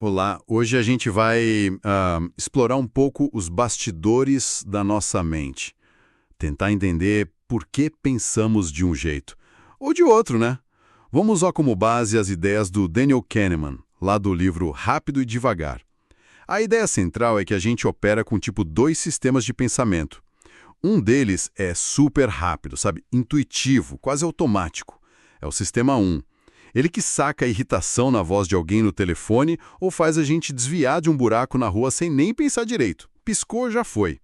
Olá, hoje a gente vai explorar um pouco os bastidores da nossa mente. Tentar entender por que pensamos de um jeito. Ou de outro, né? Vamos usar como base as ideias do Daniel Kahneman, lá do livro Rápido e Devagar. A ideia central é que a gente opera com tipo dois sistemas de pensamento. Um deles é super rápido, sabe? Intuitivo, quase automático. É o sistema 1. Ele que saca a irritação na voz de alguém no telefone ou faz a gente desviar de um buraco na rua sem nem pensar direito. Piscou, já foi.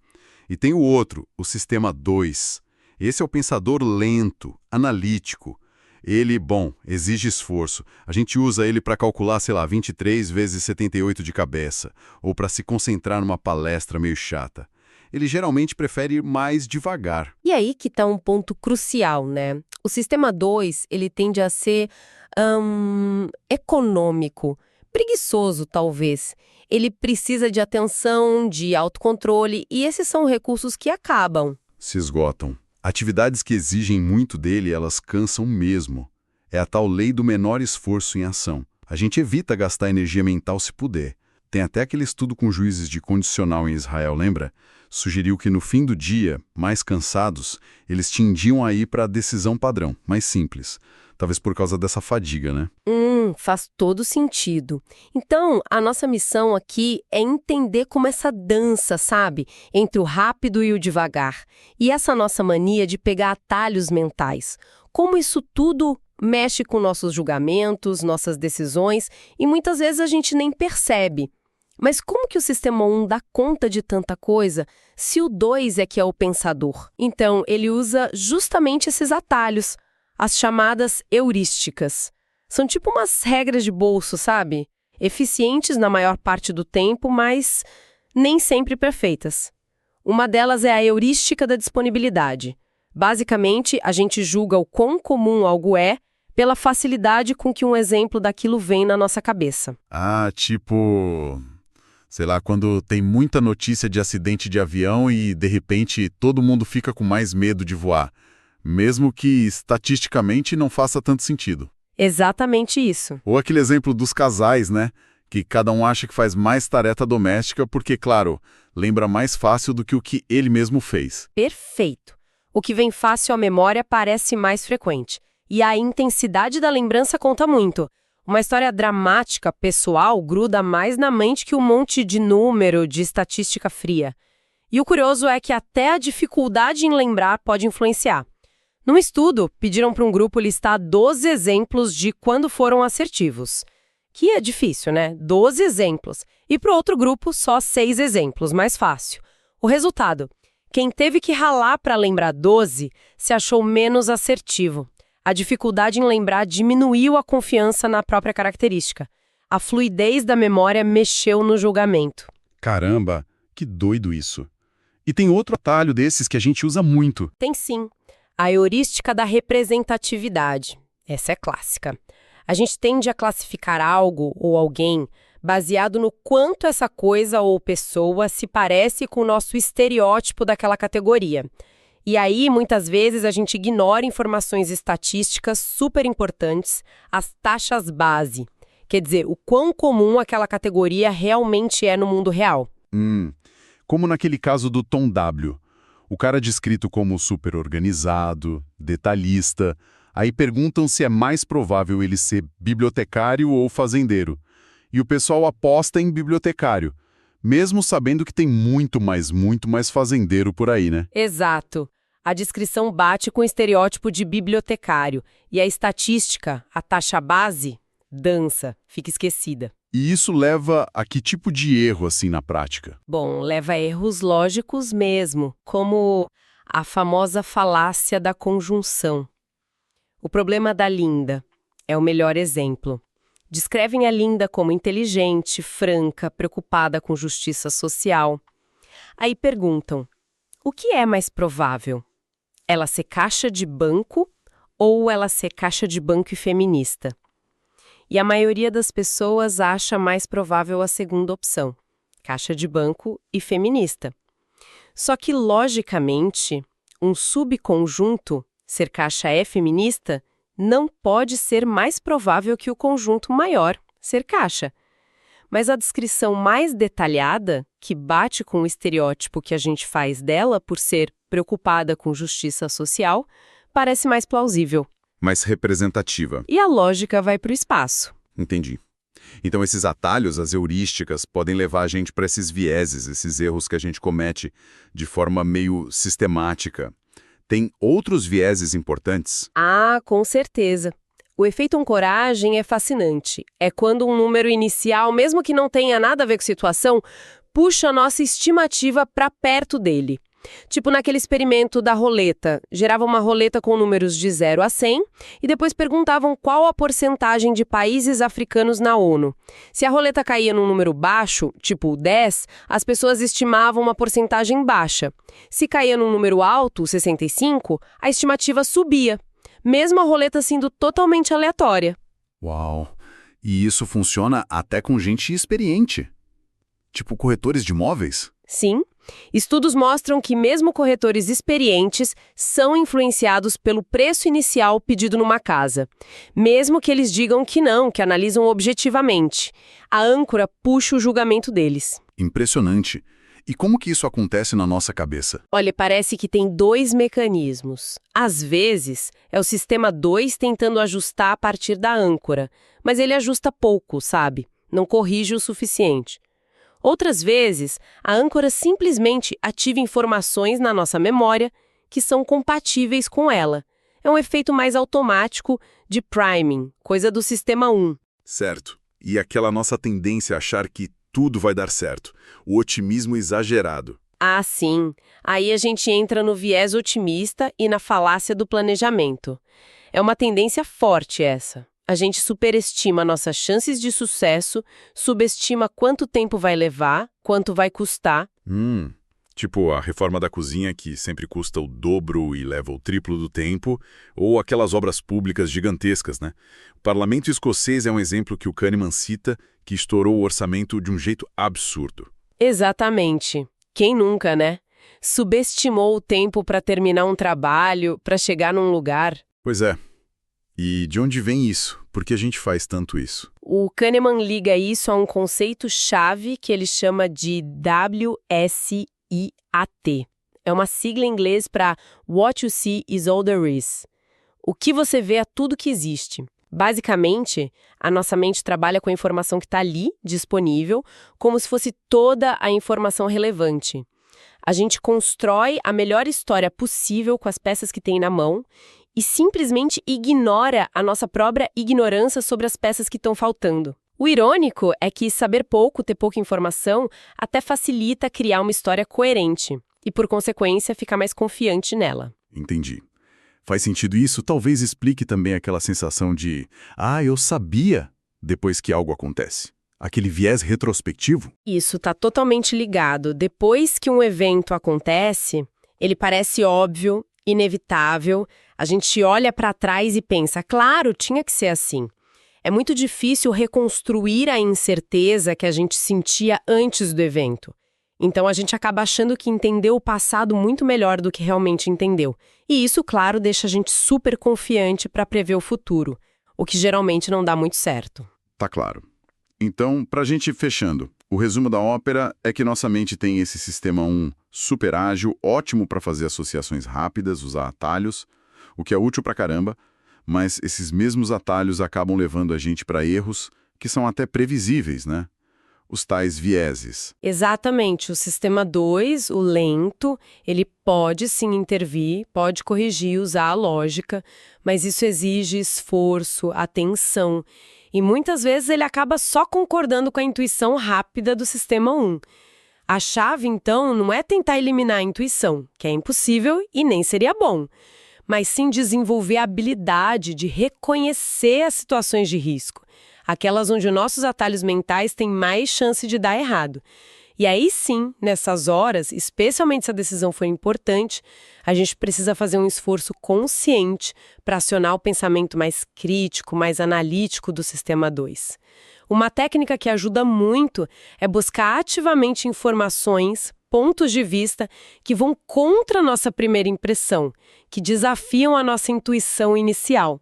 E tem o outro, o sistema 2. Esse é o pensador lento, analítico. Ele, bom, exige esforço. A gente usa ele para calcular, sei lá, 23 vezes 78 de cabeça, ou para se concentrar numa palestra meio chata. Ele geralmente prefere ir mais devagar. E aí que está um ponto crucial, né? O sistema 2, ele tende a ser econômico, preguiçoso talvez. Ele precisa de atenção, de autocontrole, e esses são recursos que acabam. Se esgotam. Atividades que exigem muito dele, elas cansam mesmo. É a tal lei do menor esforço em ação. A gente evita gastar energia mental se puder. Tem até aquele estudo com juízes de condicional em Israel, lembra? Sugeriu que no fim do dia, mais cansados, eles tendiam a ir para a decisão padrão, mais simples. Talvez por causa dessa fadiga, né? Faz todo sentido. Então, a nossa missão aqui é entender como essa dança, sabe? Entre o rápido e o devagar. E essa nossa mania de pegar atalhos mentais. Como isso tudo mexe com nossos julgamentos, nossas decisões, e muitas vezes a gente nem percebe. Mas como que o sistema 1 dá conta de tanta coisa se o 2 é que é o pensador? Então, ele usa justamente esses atalhos, as chamadas heurísticas. São tipo umas regras de bolso, sabe? Eficientes na maior parte do tempo, mas nem sempre perfeitas. Uma delas é a heurística da disponibilidade. Basicamente, a gente julga o quão comum algo é pela facilidade com que um exemplo daquilo vem na nossa cabeça. Ah, tipo, sei lá, quando tem muita notícia de acidente de avião e, de repente, todo mundo fica com mais medo de voar, mesmo que estatisticamente não faça tanto sentido. Exatamente isso. Ou aquele exemplo dos casais, né? Que cada um acha que faz mais tarefa doméstica porque, claro, lembra mais fácil do que o que ele mesmo fez. Perfeito. O que vem fácil à memória parece mais frequente. E a intensidade da lembrança conta muito. Uma história dramática, pessoal, gruda mais na mente que um monte de número, de estatística fria. E o curioso é que até a dificuldade em lembrar pode influenciar. Num estudo, pediram para um grupo listar 12 exemplos de quando foram assertivos. Que é difícil, né? 12 exemplos. E para o outro grupo, só 6 exemplos, mais fácil. O resultado: quem teve que ralar para lembrar 12 se achou menos assertivo. A dificuldade em lembrar diminuiu a confiança na própria característica. A fluidez da memória mexeu no julgamento. Caramba, que doido isso. E tem outro atalho desses que a gente usa muito. Tem sim. A heurística da representatividade. Essa é clássica. A gente tende a classificar algo ou alguém baseado no quanto essa coisa ou pessoa se parece com o nosso estereótipo daquela categoria. E aí, muitas vezes, a gente ignora informações estatísticas super importantes, as taxas base. Quer dizer, o quão comum aquela categoria realmente é no mundo real. Como naquele caso do Tom W. O cara descrito como super organizado, detalhista. Aí perguntam se é mais provável ele ser bibliotecário ou fazendeiro. E o pessoal aposta em bibliotecário, mesmo sabendo que tem muito mais fazendeiro por aí, né? Exato. A descrição bate com o estereótipo de bibliotecário. E a estatística, a taxa base, dança, fica esquecida. E isso leva a que tipo de erro, assim, na prática? Bom, leva a erros lógicos mesmo, como a famosa falácia da conjunção. O problema da Linda é o melhor exemplo. Descrevem a Linda como inteligente, franca, preocupada com justiça social. Aí perguntam, o que é mais provável? Ela ser caixa de banco ou ela ser caixa de banco e feminista? E a maioria das pessoas acha mais provável a segunda opção, caixa de banco e feminista. Só que, logicamente, um subconjunto, ser caixa é feminista, não pode ser mais provável que o conjunto maior, ser caixa. Mas a descrição mais detalhada, que bate com o estereótipo que a gente faz dela por ser preocupada com justiça social, parece mais plausível. Mais representativa. E a lógica vai para o espaço. Entendi. Então esses atalhos, as heurísticas, podem levar a gente para esses vieses, esses erros que a gente comete de forma meio sistemática. Tem outros vieses importantes? Ah, com certeza. O efeito ancoragem é fascinante. É quando um número inicial, mesmo que não tenha nada a ver com a situação, puxa a nossa estimativa para perto dele. Tipo naquele experimento da roleta. Gerava uma roleta com números de 0 a 100 e depois perguntavam qual a porcentagem de países africanos na ONU. Se a roleta caía num número baixo, tipo 10, as pessoas estimavam uma porcentagem baixa. Se caía num número alto, 65, a estimativa subia, mesmo a roleta sendo totalmente aleatória. Uau! E isso funciona até com gente experiente. Tipo corretores de imóveis? Sim. Estudos mostram que mesmo corretores experientes são influenciados pelo preço inicial pedido numa casa. Mesmo que eles digam que não, que analisam objetivamente. A âncora puxa o julgamento deles. Impressionante. E como que isso acontece na nossa cabeça? Olha, parece que tem dois mecanismos. Às vezes, é o sistema 2 tentando ajustar a partir da âncora, mas ele ajusta pouco, sabe? Não corrige o suficiente. Outras vezes, a âncora simplesmente ativa informações na nossa memória que são compatíveis com ela. É um efeito mais automático de priming, coisa do sistema 1. Certo. E aquela nossa tendência a achar que tudo vai dar certo. O otimismo exagerado. Ah, sim. Aí a gente entra no viés otimista e na falácia do planejamento. É uma tendência forte essa. A gente superestima nossas chances de sucesso, subestima quanto tempo vai levar, quanto vai custar. Tipo a reforma da cozinha que sempre custa o dobro e leva o triplo do tempo, ou aquelas obras públicas gigantescas, né? O parlamento escocês é um exemplo que o Kahneman cita, que estourou o orçamento de um jeito absurdo. Exatamente. Quem nunca, né? Subestimou o tempo para terminar um trabalho, para chegar num lugar. Pois é. E de onde vem isso? Por que a gente faz tanto isso? O Kahneman liga isso a um conceito-chave que ele chama de WSIAT. É uma sigla em inglês para What You See Is All There Is. O que você vê é tudo que existe. Basicamente, a nossa mente trabalha com a informação que está ali, disponível, como se fosse toda a informação relevante. A gente constrói a melhor história possível com as peças que tem na mão e simplesmente ignora a nossa própria ignorância sobre as peças que estão faltando. O irônico é que saber pouco, ter pouca informação, até facilita criar uma história coerente e, por consequência, ficar mais confiante nela. Entendi. Faz sentido isso? Talvez explique também aquela sensação de eu sabia depois que algo acontece. Aquele viés retrospectivo? Isso está totalmente ligado. Depois que um evento acontece, ele parece óbvio, inevitável. A gente olha para trás e pensa, claro, tinha que ser assim. É muito difícil reconstruir a incerteza que a gente sentia antes do evento. Então a gente acaba achando que entendeu o passado muito melhor do que realmente entendeu. E isso, claro, deixa a gente super confiante para prever o futuro, o que geralmente não dá muito certo. Tá claro. Então, para a gente ir fechando, o resumo da ópera é que nossa mente tem esse sistema 1 super ágil, ótimo para fazer associações rápidas, usar atalhos, o que é útil pra caramba, mas esses mesmos atalhos acabam levando a gente para erros que são até previsíveis, né? Os tais vieses. Exatamente. O sistema 2, o lento, ele pode sim intervir, pode corrigir, usar a lógica, mas isso exige esforço, atenção. E muitas vezes ele acaba só concordando com a intuição rápida do sistema 1. A chave, então, não é tentar eliminar a intuição, que é impossível e nem seria bom, mas sim desenvolver a habilidade de reconhecer as situações de risco, aquelas onde nossos atalhos mentais têm mais chance de dar errado. E aí sim, nessas horas, especialmente se a decisão for importante, a gente precisa fazer um esforço consciente para acionar o pensamento mais crítico, mais analítico do sistema 2. Uma técnica que ajuda muito é buscar ativamente informações, pontos de vista que vão contra a nossa primeira impressão, que desafiam a nossa intuição inicial.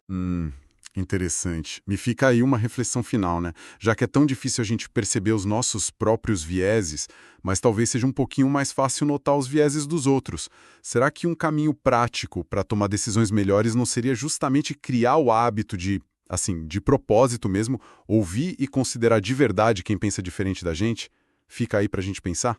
Interessante. Me fica aí uma reflexão final, né? Já que é tão difícil a gente perceber os nossos próprios vieses, mas talvez seja um pouquinho mais fácil notar os vieses dos outros. Será que um caminho prático para tomar decisões melhores não seria justamente criar o hábito de, assim, de propósito mesmo, ouvir e considerar de verdade quem pensa diferente da gente? Fica aí para a gente pensar?